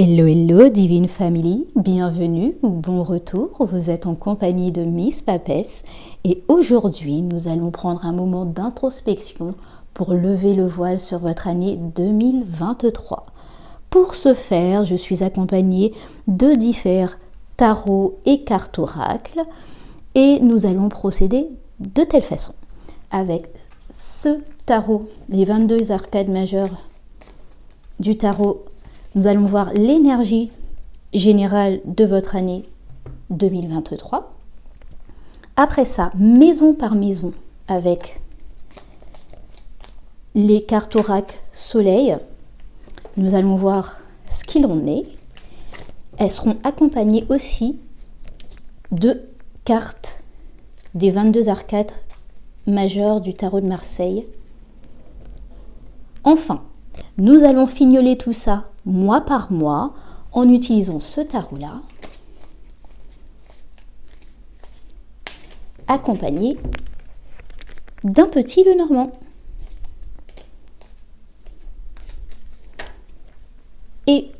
Hello, hello, Divine Family, bienvenue ou bon retour, vous êtes en compagnie de Miss Papesse et aujourd'hui nous allons prendre un moment d'introspection pour lever le voile sur votre année 2023. Pour ce faire, je suis accompagnée de différents tarots et cartes oracles et nous allons procéder de telle façon. Avec ce tarot, les 22 arcades majeures du tarot, nous allons voir l'énergie générale de votre année 2023. Après ça, maison par maison, avec les cartes oracles soleil, nous allons voir ce qu'il en est. Elles seront accompagnées aussi de cartes des 22 arcades majeures du tarot de Marseille. Enfin, nous allons fignoler tout ça mois par mois en utilisant ce tarot-là, accompagné d'un petit Lenormand. Et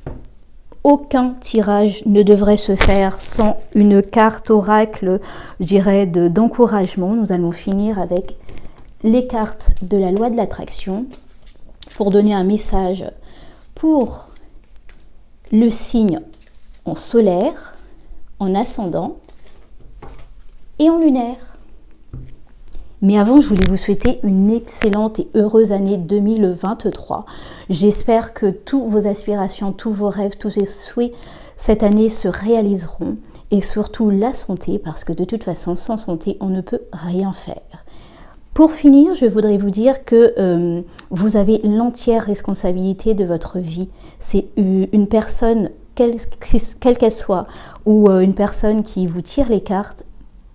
aucun tirage ne devrait se faire sans une carte oracle, je dirais, d'encouragement. Nous allons finir avec les cartes de la loi de l'attraction pour donner un message pour le signe en solaire, en ascendant et en lunaire. Mais avant, je voulais vous souhaiter une excellente et heureuse année 2023. J'espère que toutes vos aspirations, tous vos rêves, tous vos souhaits cette année se réaliseront et surtout la santé, parce que de toute façon, sans santé, on ne peut rien faire. Pour finir, je voudrais vous dire que vous avez l'entière responsabilité de votre vie. C'est une personne, quelle qu'elle soit, ou une personne qui vous tire les cartes,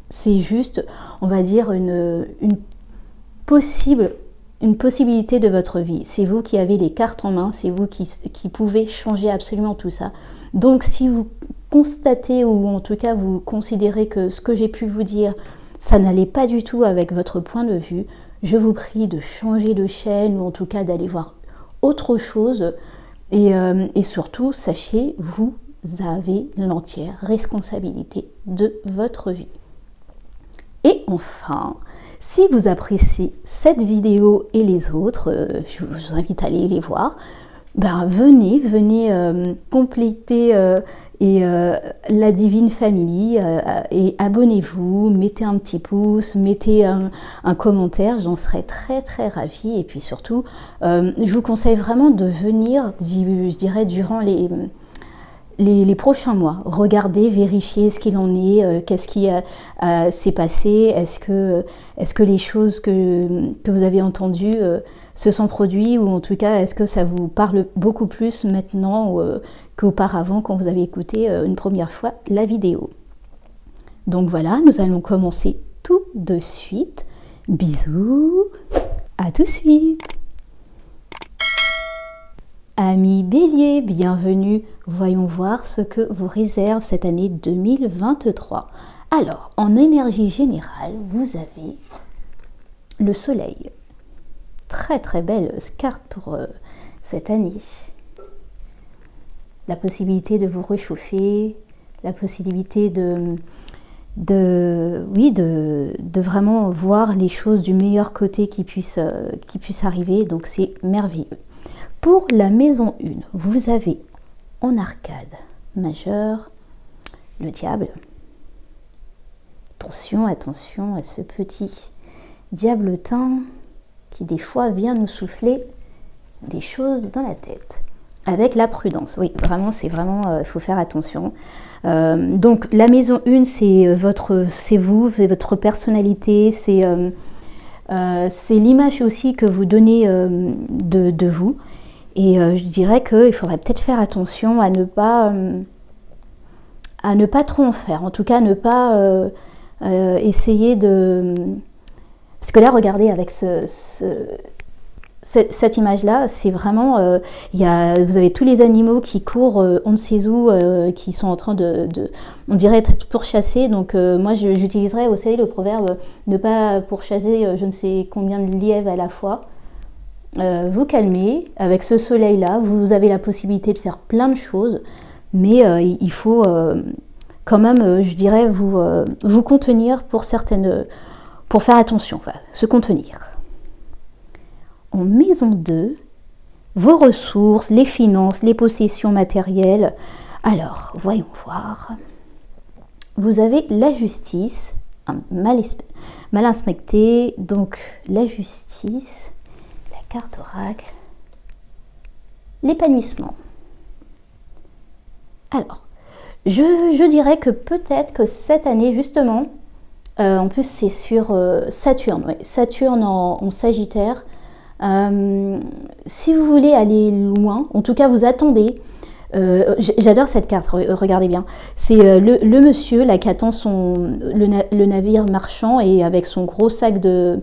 c'est juste, on va dire, une possibilité de votre vie. C'est vous qui avez les cartes en main, c'est vous qui pouvez changer absolument tout ça. Donc si vous constatez, ou en tout cas vous considérez que ce que j'ai pu vous dire, ça n'allait pas du tout avec votre point de vue, je vous prie de changer de chaîne ou en tout cas d'aller voir autre chose. Et surtout, sachez, vous avez l'entière responsabilité de votre vie. Et enfin, si vous appréciez cette vidéo et les autres, je vous invite à aller les voir. Venez compléter la Divine Family et abonnez-vous, mettez un petit pouce, mettez un commentaire, j'en serais très très ravie. Et puis surtout, je vous conseille vraiment de venir, je dirais, durant les prochains mois, regardez, vérifiez ce qu'il en est, qu'est-ce qui s'est passé, est-ce que les choses que vous avez entendues se sont produites, ou en tout cas est-ce que ça vous parle beaucoup plus maintenant qu'auparavant quand vous avez écouté une première fois la vidéo. Donc voilà, nous allons commencer tout de suite. Bisous, à tout de suite. Amis Bélier, bienvenue. Voyons voir ce que vous réserve cette année 2023. Alors, en énergie générale, vous avez le soleil. Très très belle carte pour cette année. La possibilité de vous réchauffer, la possibilité de vraiment voir les choses du meilleur côté qui puisse arriver. Donc c'est merveilleux. Pour la maison 1, vous avez en arcade majeure le diable. Attention à ce petit diablotin qui des fois vient nous souffler des choses dans la tête. Avec la prudence, oui, vraiment, il faut faire attention. Donc la maison 1, c'est vous, c'est votre personnalité, c'est l'image aussi que vous donnez de vous. Et je dirais qu'il faudrait peut-être faire attention à ne pas trop en faire. En tout cas, ne pas essayer de... Parce que là, regardez, avec cette image-là, c'est vraiment... vous avez tous les animaux qui courent, on ne sait où, qui sont en train on dirait être pourchassés. Donc moi, j'utiliserais, vous savez, le proverbe « ne pas pourchasser je ne sais combien de lièvres à la fois ». vous calmer. Avec ce soleil-là, vous avez la possibilité de faire plein de choses, mais il faut quand même, je dirais, vous contenir pour faire attention, enfin, se contenir. En maison 2, vos ressources, les finances, les possessions matérielles. Alors, voyons voir. Vous avez la justice, mal inspecté, donc la justice, la carte oracle, l'épanouissement. Alors, je dirais que peut-être que cette année, justement, en plus c'est sur Saturne, ouais, Saturne en Sagittaire. Si vous voulez aller loin, en tout cas vous attendez, j'adore cette carte, regardez bien, c'est le monsieur là qui attend le navire marchand et avec son gros sac de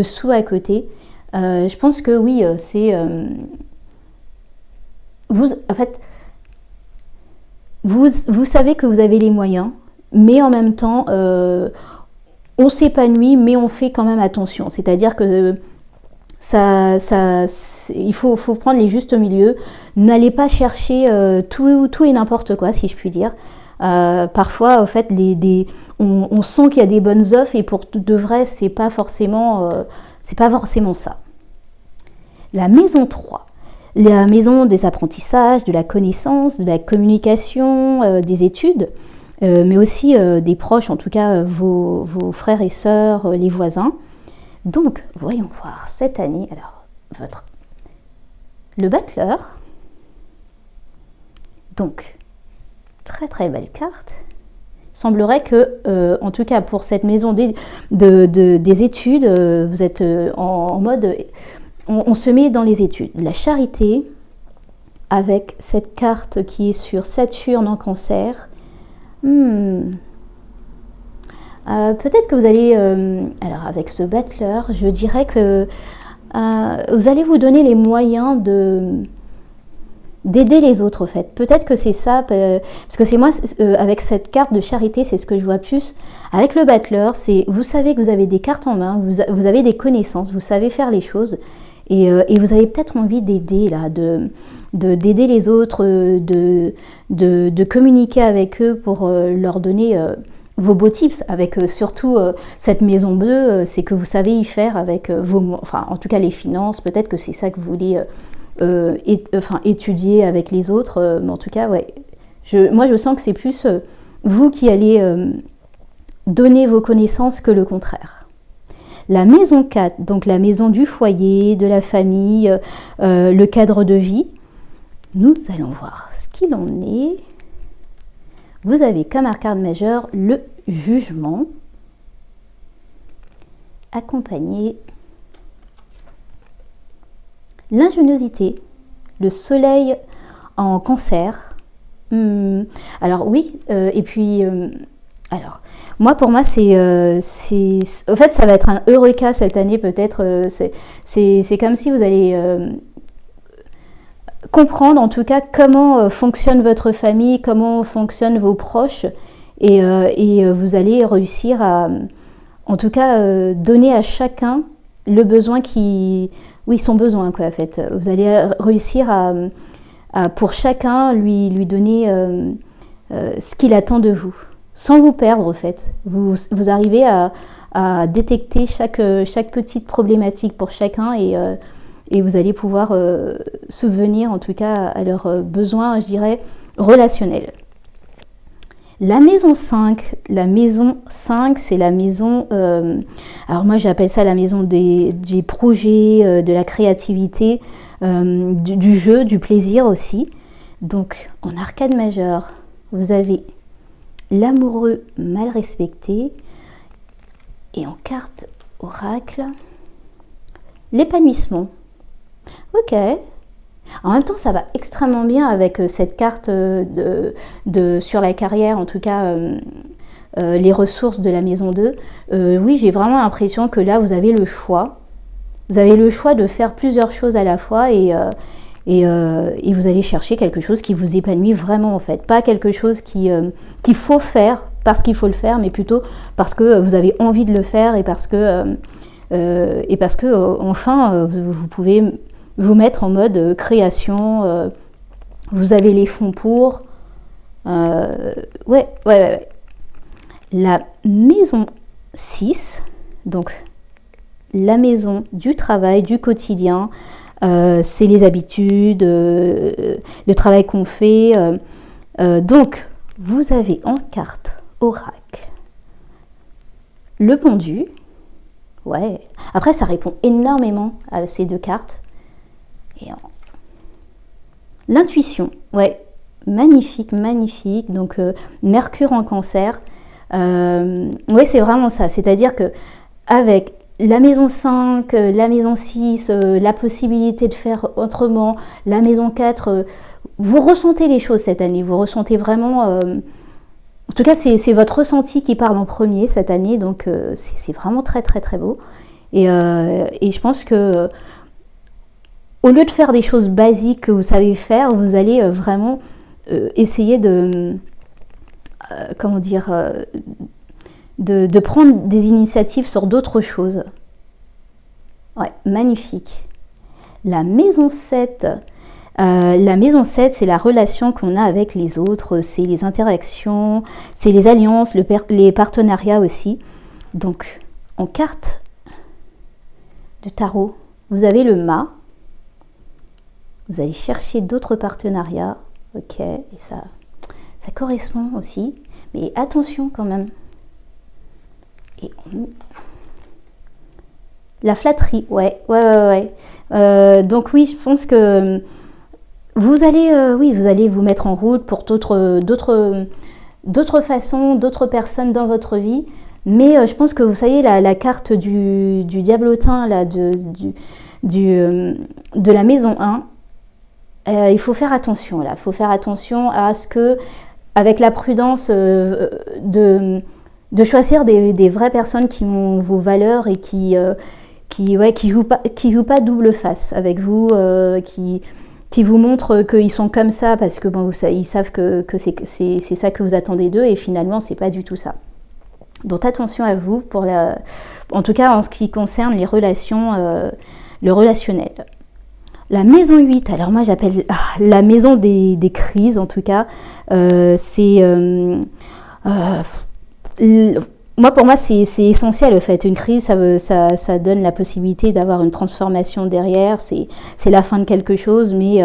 sous à côté. Je pense que oui, c'est en fait vous savez que vous avez les moyens, mais en même temps on s'épanouit, mais on fait quand même attention, c'est-à-dire que il faut prendre les justes milieux. N'allez pas chercher tout et n'importe quoi, si je puis dire. Parfois, en fait, on sent qu'il y a des bonnes offres et pour de vrai, c'est pas forcément ça. La maison 3, la maison des apprentissages, de la connaissance, de la communication, des études, mais aussi des proches, en tout cas vos frères et sœurs, les voisins. Donc, voyons voir cette année, alors, le battleur. Donc, très très belle carte. Semblerait que, en tout cas pour cette maison des études, vous êtes en mode, on se met dans les études. La charité, avec cette carte qui est sur Saturne en Cancer. Peut-être que vous allez, alors avec ce battleur, je dirais que vous allez vous donner les moyens d'aider les autres, en fait. Peut-être que c'est ça, parce que c'est moi, avec cette carte de charité, c'est ce que je vois plus. Avec le battleur, c'est, vous savez que vous avez des cartes en main, vous avez des connaissances, vous savez faire les choses, et vous avez peut-être envie d'aider, là, d'aider les autres, de communiquer avec eux pour leur donner vos beaux tips, avec surtout cette maison bleue, c'est que vous savez y faire avec en tout cas les finances, peut-être que c'est ça que vous voulez étudier avec les autres, mais en tout cas, ouais, moi je sens que c'est plus vous qui allez donner vos connaissances que le contraire. La maison 4, donc la maison du foyer, de la famille, le cadre de vie, nous allons voir ce qu'il en est. Vous avez comme arcane majeur le jugement, accompagné l'ingéniosité, le soleil en Cancer. Alors oui, et puis alors moi pour moi c'est en fait ça va être un eureka cette année peut-être. C'est comme si vous allez comprendre en tout cas comment fonctionne votre famille, comment fonctionnent vos proches, et vous allez réussir à, en tout cas, donner à chacun le besoin son besoin, quoi, en fait. Vous allez réussir à pour chacun lui donner ce qu'il attend de vous, sans vous perdre, en fait. Vous arrivez à détecter chaque petite problématique pour chacun, et vous allez pouvoir subvenir en tout cas à leurs besoins, je dirais, relationnels. La maison 5, c'est la maison, alors moi j'appelle ça la maison des projets, de la créativité, du jeu, du plaisir aussi. Donc en arcane majeur, vous avez l'amoureux mal respecté, et en carte oracle, l'épanouissement. Ok. En même temps, ça va extrêmement bien avec cette carte sur la carrière, en tout cas les ressources de la maison 2. Oui, j'ai vraiment l'impression que là, vous avez le choix. Vous avez le choix de faire plusieurs choses à la fois, et vous allez chercher quelque chose qui vous épanouit vraiment, en fait. Pas quelque chose qu'il faut faire parce qu'il faut le faire, mais plutôt parce que vous avez envie de le faire, et parce que enfin, vous pouvez vous mettre en mode création. Vous avez les fonds pour. Ouais. La maison 6, donc la maison du travail, du quotidien, c'est les habitudes, le travail qu'on fait. Donc, vous avez en carte oracle le pendu. Ouais. Après, ça répond énormément à ces deux cartes. Et l'intuition, ouais. Magnifique. Donc, Mercure en Cancer. Oui, c'est vraiment ça. C'est-à-dire que avec la maison 5, la maison 6, la possibilité de faire autrement, la maison 4, vous ressentez les choses cette année. Vous ressentez vraiment... en tout cas, c'est votre ressenti qui parle en premier cette année. Donc, c'est vraiment très beau. Et je pense que au lieu de faire des choses basiques que vous savez faire, vous allez vraiment essayer de... de prendre des initiatives sur d'autres choses. Ouais, magnifique. La maison 7, c'est la relation qu'on a avec les autres, c'est les interactions, c'est les alliances, les partenariats aussi. Donc, en carte de tarot, vous avez le mât. Vous allez chercher d'autres partenariats. Ok, et ça correspond aussi. Mais attention quand même. Et la flatterie, ouais. Donc oui, je pense que vous allez vous mettre en route pour d'autres façons, d'autres personnes dans votre vie. Mais je pense que vous savez, la carte du diablotin, là, de la maison 1, il faut faire attention, là. Il faut faire attention à ce que, avec la prudence de choisir des vraies personnes qui ont vos valeurs et qui jouent pas double face avec vous, qui vous montrent qu'ils sont comme ça parce que ils savent que c'est ça que vous attendez d'eux et finalement c'est pas du tout ça. Donc attention à vous en tout cas en ce qui concerne les relations, le relationnel. La maison 8, alors moi j'appelle la maison des crises en tout cas, pour moi c'est essentiel le fait. Une crise ça donne la possibilité d'avoir une transformation derrière, c'est la fin de quelque chose, mais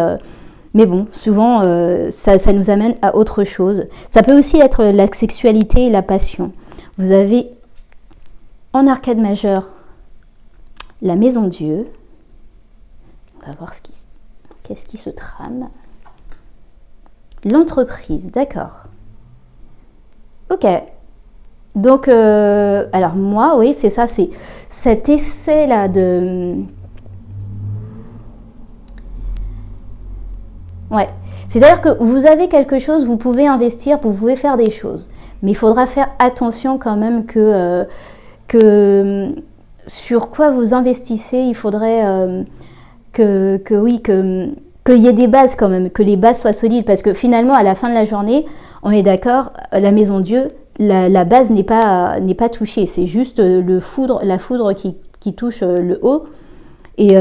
bon, souvent ça nous amène à autre chose. Ça peut aussi être la sexualité et la passion. Vous avez en arcade majeure la maison Dieu. On va voir qu'est-ce qui se trame. L'entreprise, d'accord. Ok. Donc, alors moi, oui, c'est ça, c'est cet essai-là de... Ouais. C'est-à-dire que vous avez quelque chose, vous pouvez investir, vous pouvez faire des choses. Mais il faudra faire attention quand même que sur quoi vous investissez, il faudrait... qu'il y ait des bases quand même, que les bases soient solides, parce que finalement, à la fin de la journée, on est d'accord, la maison Dieu, la base n'est pas touchée, c'est juste la foudre qui touche le haut. Et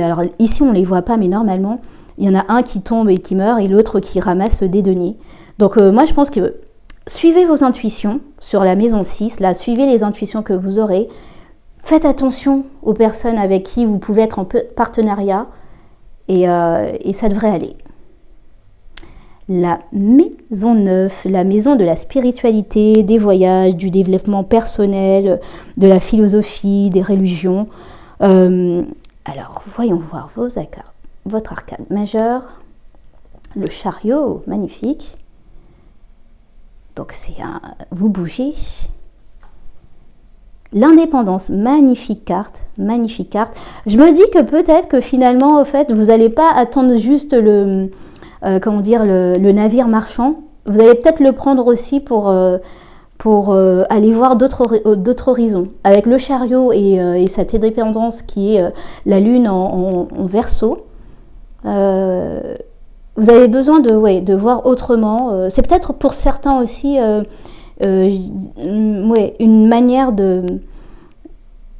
alors ici, on ne les voit pas, mais normalement, il y en a un qui tombe et qui meurt, et l'autre qui ramasse des deniers. Donc moi, je pense que suivez vos intuitions sur la maison 6, là, suivez les intuitions que vous aurez. Faites attention aux personnes avec qui vous pouvez être en partenariat et ça devrait aller. La maison 9, la maison de la spiritualité, des voyages, du développement personnel, de la philosophie, des religions. Alors, voyons voir votre arcade majeure. Le chariot, magnifique. Donc, vous bougez. L'indépendance, magnifique carte. Je me dis que peut-être que finalement, au fait, vous n'allez pas attendre juste le navire marchand. Vous allez peut-être le prendre aussi pour aller voir d'autres horizons. Avec le chariot et cette indépendance qui est la lune en Verseau, vous avez besoin de voir autrement. C'est peut-être pour certains aussi... une manière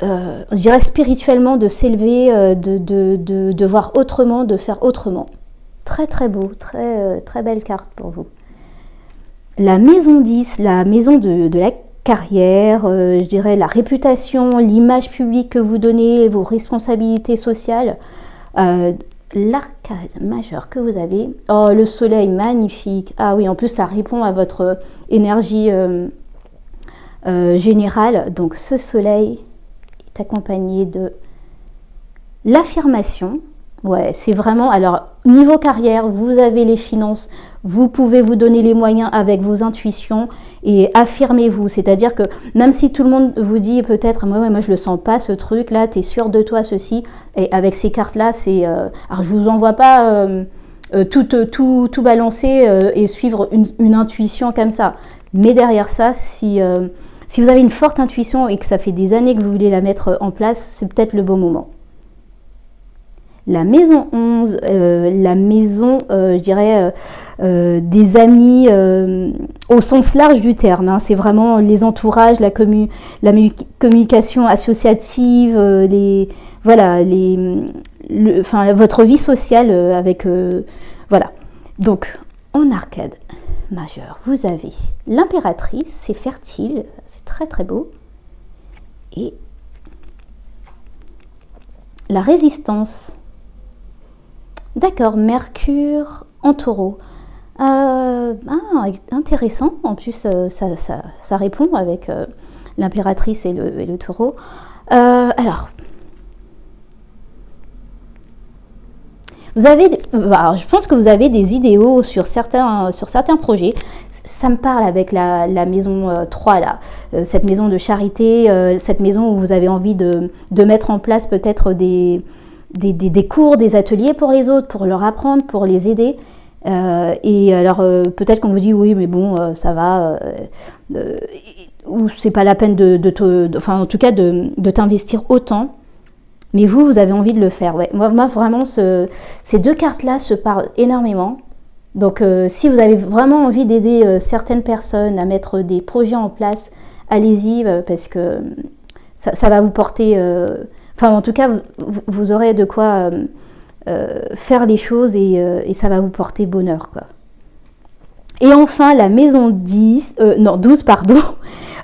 je dirais spirituellement, de s'élever, de voir autrement, de faire autrement. Très très beau, très belle carte pour vous. La maison 10, la maison de la carrière, je dirais la réputation, l'image publique que vous donnez, vos responsabilités sociales. L'arcade majeure que vous avez. Oh, le soleil, magnifique. Ah oui, en plus ça répond à votre énergie générale. Donc ce soleil est accompagné de l'affirmation. Ouais, c'est vraiment, alors niveau carrière, vous avez les finances, vous pouvez vous donner les moyens avec vos intuitions et affirmez-vous. C'est-à-dire que même si tout le monde vous dit peut-être, moi je le sens pas ce truc, là t'es sûr de toi, ceci, et avec ces cartes-là, c'est, alors je vous envoie pas tout balancer et suivre une intuition comme ça. Mais derrière ça, si vous avez une forte intuition et que ça fait des années que vous voulez la mettre en place, c'est peut-être le bon moment. La maison 11, la maison, je dirais, des amis au sens large du terme. Hein. C'est vraiment les entourages, la communication associative, votre vie sociale avec... voilà. Donc, en arcade majeure, vous avez l'impératrice, c'est fertile, c'est très très beau. Et la résistance. D'accord, Mercure en taureau. Intéressant, en plus ça répond avec l'impératrice et le taureau. Alors, je pense que vous avez des idéaux sur certains projets. Ça me parle avec la maison 3, là, cette maison de charité, cette maison où vous avez envie de mettre en place peut-être des cours, des ateliers pour les autres, pour leur apprendre, pour les aider. Et alors, peut-être qu'on vous dit, oui, mais bon, ça va, ou c'est pas la peine en tout cas, de t'investir autant. Mais vous avez envie de le faire. Ouais. Moi vraiment, ces deux cartes-là se parlent énormément. Donc, si vous avez vraiment envie d'aider certaines personnes à mettre des projets en place, allez-y, parce que ça va vous porter... en tout cas, vous aurez de quoi faire les choses et ça va vous porter bonheur, quoi. Et enfin, la maison 12, pardon.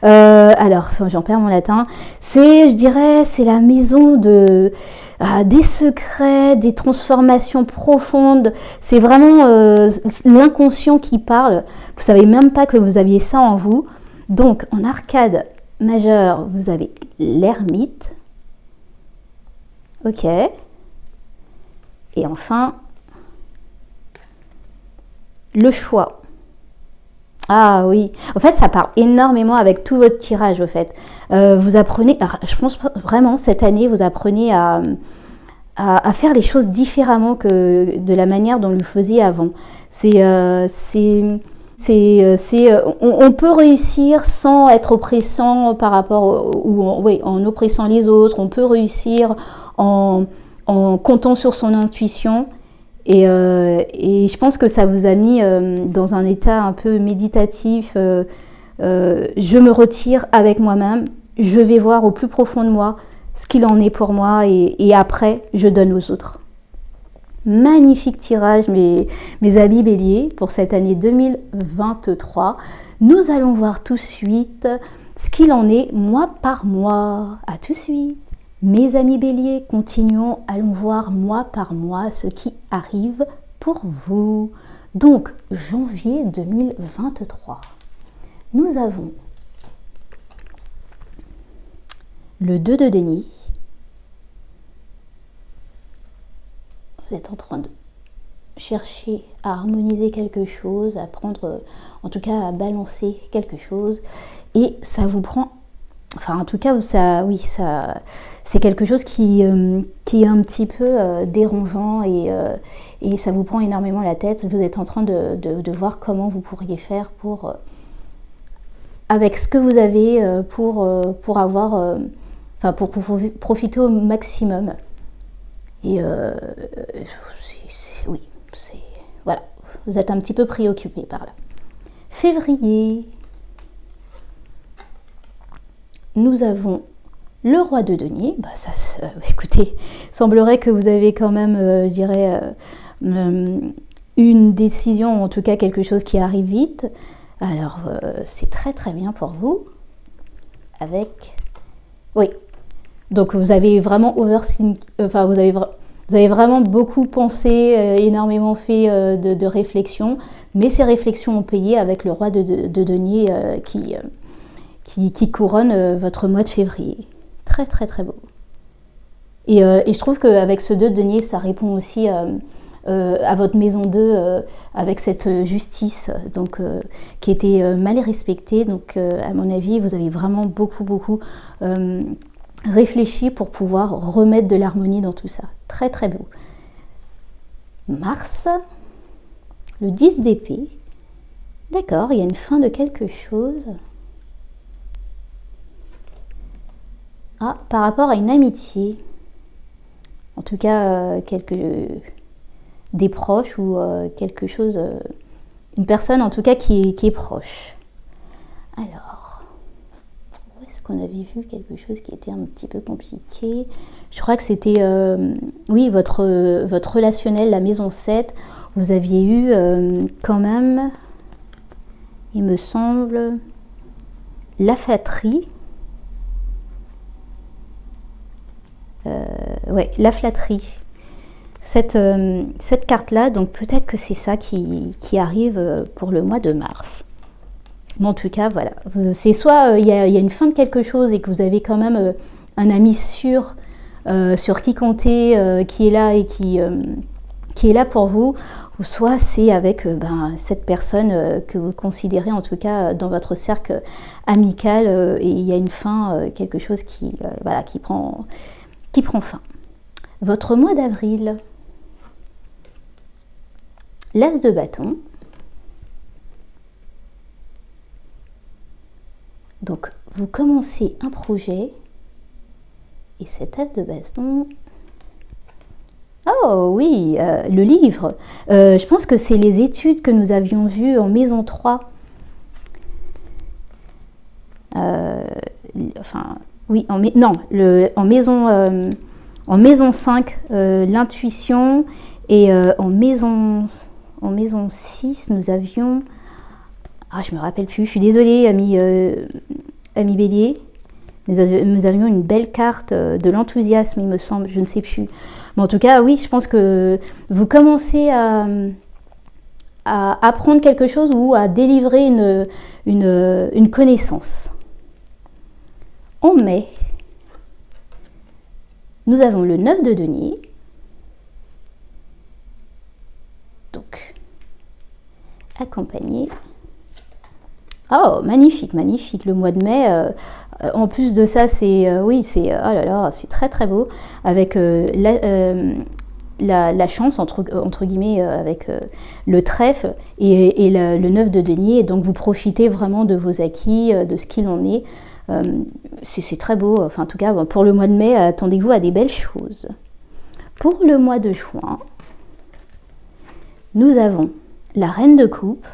Alors, j'en perds mon latin. C'est la maison des secrets, des transformations profondes. C'est vraiment l'inconscient qui parle. Vous savez même pas que vous aviez ça en vous. Donc, en arcade majeure, vous avez l'ermite. Ok. Et enfin, le choix. Ah oui, en fait ça parle énormément avec tout votre tirage au fait. Vous apprenez, je pense vraiment cette année vous apprenez à faire les choses différemment que de la manière dont vous le faisiez avant. On peut réussir sans être oppressant par rapport en oppressant les autres. On peut réussir en comptant sur son intuition. Et je pense que ça vous a mis dans un état un peu méditatif. Je me retire avec moi-même, je vais voir au plus profond de moi ce qu'il en est pour moi et après, je donne aux autres. Magnifique tirage, mes amis béliers, pour cette année 2023. Nous allons voir tout de suite ce qu'il en est mois par mois. À tout de suite. Mes amis béliers, continuons, allons voir mois par mois ce qui arrive pour vous. Donc, janvier 2023, nous avons le 2 de déni. Vous êtes en train de chercher à harmoniser quelque chose, à prendre, en tout cas à balancer quelque chose, et ça vous prend... Enfin, en tout cas, c'est quelque chose qui est un petit peu dérangeant et ça vous prend énormément la tête. Vous êtes en train de voir comment vous pourriez faire avec ce que vous avez pour avoir, pour profiter au maximum. Et voilà, vous êtes un petit peu préoccupé par là. Février. Nous avons Le roi de denier, bah ça, écoutez, semblerait que vous avez quand même, je dirais, une décision, en tout cas quelque chose qui arrive vite. Alors, c'est très très bien pour vous. Avec... Oui. Donc, vous avez vraiment enfin, vous avez vraiment beaucoup pensé, énormément fait de réflexions, mais ces réflexions ont payé avec le roi de denier qui couronne votre mois de février. Très très très beau. Et je trouve qu'avec ce 2 de denier, ça répond aussi à votre maison 2 avec cette justice donc, qui était mal respectée. Donc à mon avis, vous avez vraiment beaucoup réfléchi pour pouvoir remettre de l'harmonie dans tout ça. Très très beau. Mars, le 10 d'épée. D'accord, il y a une fin de quelque chose. Ah, par rapport à une amitié. En tout cas, des proches ou quelque chose, une personne en tout cas qui est proche. Alors, où est-ce qu'on avait vu quelque chose qui était un petit peu compliqué? Je crois que c'était, oui, votre relationnel, la maison 7, vous aviez eu quand même, il me semble, la flatterie. Ouais, la flatterie. Cette carte-là, donc peut-être que c'est ça qui arrive pour le mois de mars. Mais en tout cas, voilà. C'est soit il y a une fin de quelque chose et que vous avez quand même un ami sûr sur qui compter, qui est là et qui est là pour vous, ou soit c'est avec cette personne que vous considérez en tout cas dans votre cercle amical et il y a une fin, quelque chose qui prend fin. Votre mois d'avril, l'as de bâton. Donc, vous commencez un projet et cet as de bâton... Oh oui, le livre. Je pense que c'est les études que nous avions vues en maison 3. Oui, en maison 5, l'intuition, et en maison 6, nous avions... Ah, je me rappelle plus, je suis désolée, ami Bélier. Nous avions une belle carte de l'enthousiasme, il me semble, je ne sais plus. Mais en tout cas, oui, je pense que vous commencez à apprendre quelque chose ou à délivrer une connaissance. En mai, nous avons le 9 de denier. Donc, accompagné. Oh, magnifique, magnifique. Le mois de mai, en plus de ça, c'est oh là là, c'est très très beau. Avec la chance, entre guillemets, avec le trèfle et le 9 de denier. Et donc, vous profitez vraiment de vos acquis, de ce qu'il en est. C'est très beau, enfin en tout cas pour le mois de mai, attendez-vous à des belles choses. Pour le mois de juin, nous avons la reine de coupe.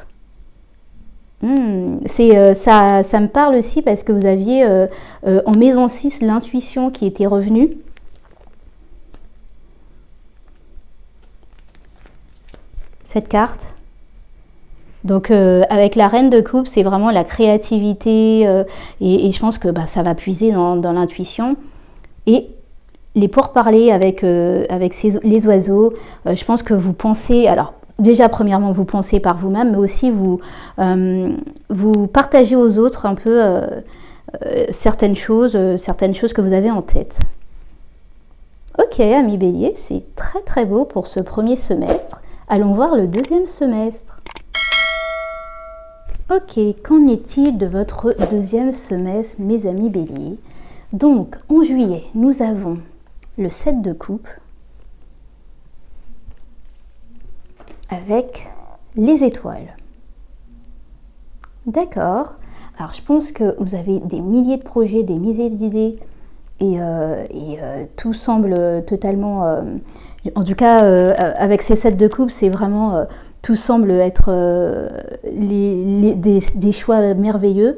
Ça me parle aussi parce que vous aviez en maison 6 l'intuition qui était revenue. Cette carte. Donc avec la reine de coupe, c'est vraiment la créativité et je pense que ça va puiser dans l'intuition. Et les pourparlers avec les oiseaux, je pense que vous pensez... Alors déjà, premièrement, vous pensez par vous-même, mais aussi vous partagez aux autres un peu certaines choses que vous avez en tête. Ok, ami Bélier, c'est très très beau pour ce premier semestre. Allons voir le deuxième semestre. Ok, qu'en est-il de votre deuxième semestre, mes amis Bélier? Donc, en juillet, nous avons le 7 de coupe avec les étoiles. D'accord. Alors, je pense que vous avez des milliers de projets, des milliers d'idées et tout semble totalement... en tout cas, avec ces 7 de coupe, c'est vraiment... tout semble être des choix merveilleux,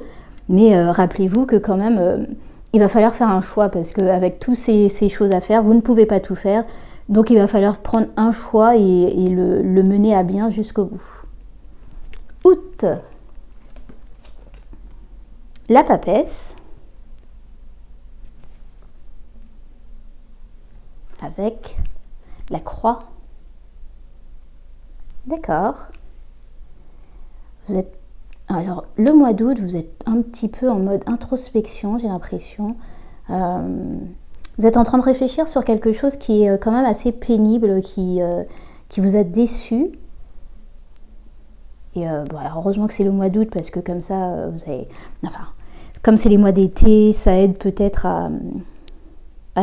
mais rappelez-vous que quand même, il va falloir faire un choix parce qu'avec toutes ces choses à faire, vous ne pouvez pas tout faire. Donc il va falloir prendre un choix et le mener à bien jusqu'au bout. Août. La papesse. Avec la croix. D'accord. Vous êtes... Alors, le mois d'août, vous êtes un petit peu en mode introspection, j'ai l'impression. Vous êtes en train de réfléchir sur quelque chose qui est quand même assez pénible, qui vous a déçu. Et bon, alors heureusement que c'est le mois d'août, parce que comme ça, vous avez... Enfin, comme c'est les mois d'été, ça aide peut-être à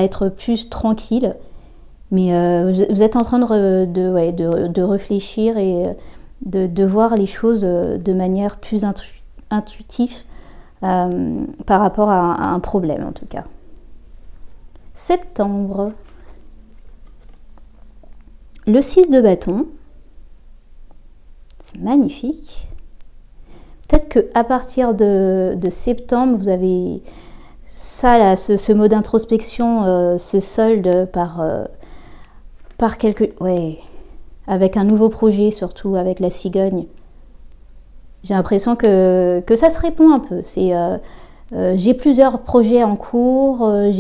être plus tranquille. Mais vous êtes en train de réfléchir et de voir les choses de manière plus intuitive par rapport à un problème, en tout cas. Septembre. Le 6 de bâton. C'est magnifique. Peut-être qu'à partir de septembre, vous avez ça, là, ce mode d'introspection se solde par quelque... Ouais, avec un nouveau projet, surtout avec la cigogne. J'ai l'impression que ça se répond un peu. J'ai plusieurs projets en cours. Voilà,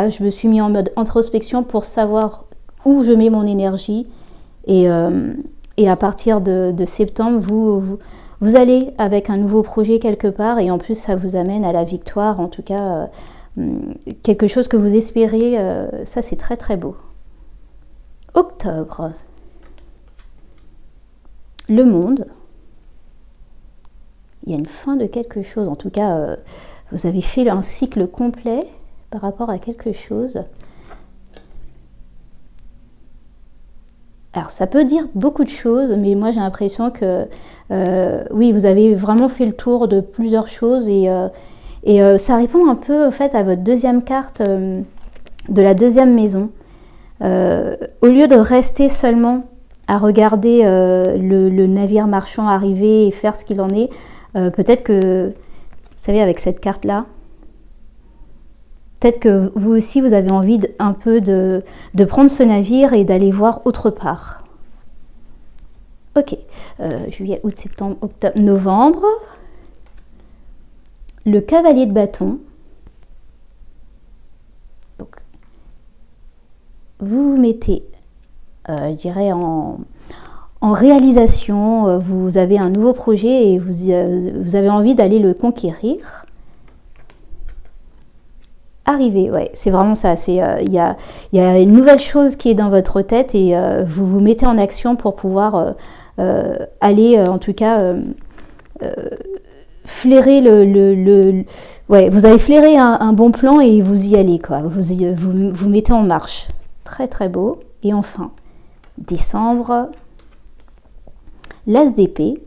je me suis mis en mode introspection pour savoir où je mets mon énergie. Et à partir de septembre, vous allez avec un nouveau projet quelque part. Et en plus, ça vous amène à la victoire. En tout cas, quelque chose que vous espérez. Ça, c'est très, très beau. Octobre. Le monde. Il y a une fin de quelque chose. En tout cas, vous avez fait un cycle complet par rapport à quelque chose. Alors, ça peut dire beaucoup de choses, mais moi, j'ai l'impression que, oui, vous avez vraiment fait le tour de plusieurs choses et ça répond un peu, en fait, à votre deuxième carte de la deuxième maison. Au lieu de rester seulement à regarder le navire marchand arriver et faire ce qu'il en est, peut-être que, vous savez, avec cette carte-là, peut-être que vous aussi, vous avez envie un peu de prendre ce navire et d'aller voir autre part. Ok, juillet, août, septembre, octobre, novembre. Le cavalier de bâton. Donc, vous vous mettez, je dirais, en réalisation. Vous avez un nouveau projet et vous avez envie d'aller le conquérir. Arriver, ouais, c'est vraiment ça. Il y a une nouvelle chose qui est dans votre tête et vous vous mettez en action pour pouvoir aller, en tout cas, flairer ouais, vous avez flairé un bon plan et vous y allez, quoi. Vous mettez en marche. Très, très beau. Et enfin, décembre, l'as d'épée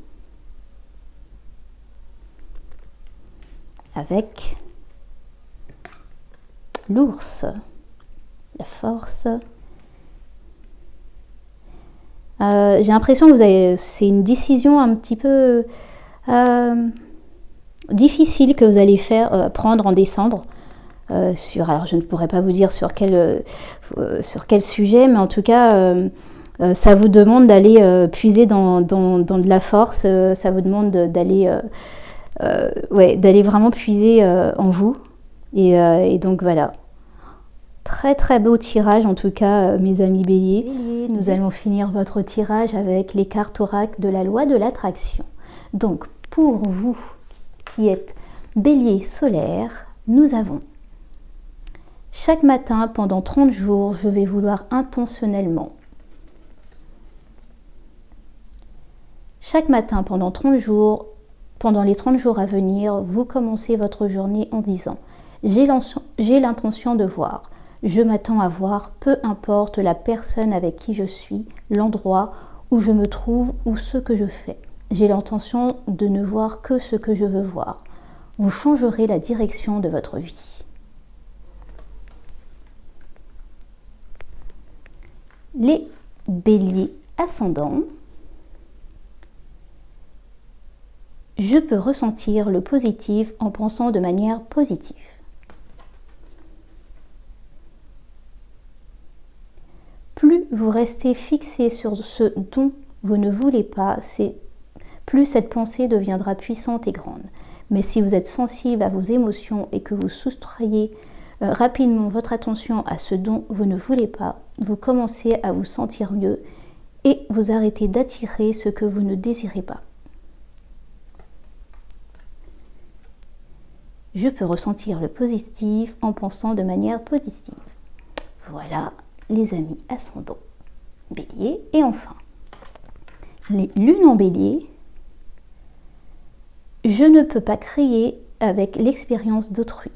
avec l'ours, la force. J'ai l'impression que c'est une décision un petit peu difficile que vous allez prendre en décembre. Alors je ne pourrais pas vous dire sur quel sujet, mais en tout cas, ça vous demande d'aller puiser dans de la force. Ça vous demande d'aller vraiment puiser en vous. Et donc voilà. Très très beau tirage en tout cas, mes amis Bélier. Nous allons finir votre tirage avec les cartes oracles de la loi de l'attraction. Donc pour vous qui êtes Bélier solaire, nous avons: chaque matin pendant 30 jours, je vais vouloir intentionnellement. Chaque matin pendant 30 jours, pendant les 30 jours à venir, vous commencez votre journée en disant: j'ai l'intention de voir. Je m'attends à voir, peu importe la personne avec qui je suis, l'endroit où je me trouve ou ce que je fais. J'ai l'intention de ne voir que ce que je veux voir. Vous changerez la direction de votre vie. Les béliers ascendants. Je peux ressentir le positif en pensant de manière positive. Plus vous restez fixé sur ce dont vous ne voulez pas, plus cette pensée deviendra puissante et grande. Mais si vous êtes sensible à vos émotions et que vous soustrayez rapidement votre attention à ce dont vous ne voulez pas, vous commencez à vous sentir mieux et vous arrêtez d'attirer ce que vous ne désirez pas. Je peux ressentir le positif en pensant de manière positive. Voilà, les amis ascendants Bélier. Et enfin, les lunes en Bélier. Je ne peux pas créer avec l'expérience d'autrui.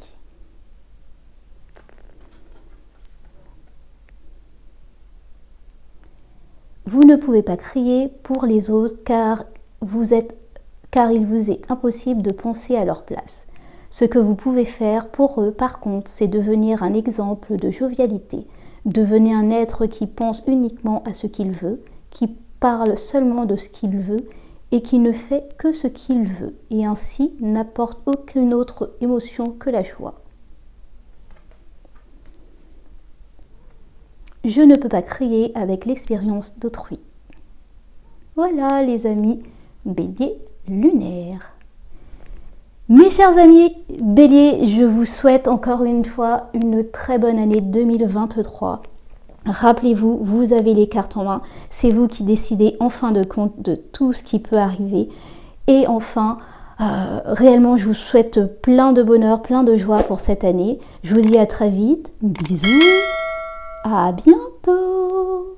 Vous ne pouvez pas crier pour les autres car il vous est impossible de penser à leur place. Ce que vous pouvez faire pour eux, par contre, c'est devenir un exemple de jovialité. Devenez un être qui pense uniquement à ce qu'il veut, qui parle seulement de ce qu'il veut et qui ne fait que ce qu'il veut, et ainsi n'apporte aucune autre émotion que la joie. Je ne peux pas crier avec l'expérience d'autrui. Voilà les amis Bélier lunaire. Mes chers amis Bélier, je vous souhaite encore une fois une très bonne année 2023. Rappelez-vous, vous avez les cartes en main, c'est vous qui décidez en fin de compte de tout ce qui peut arriver. Et enfin, réellement, je vous souhaite plein de bonheur, plein de joie pour cette année. Je vous dis à très vite, bisous, à bientôt.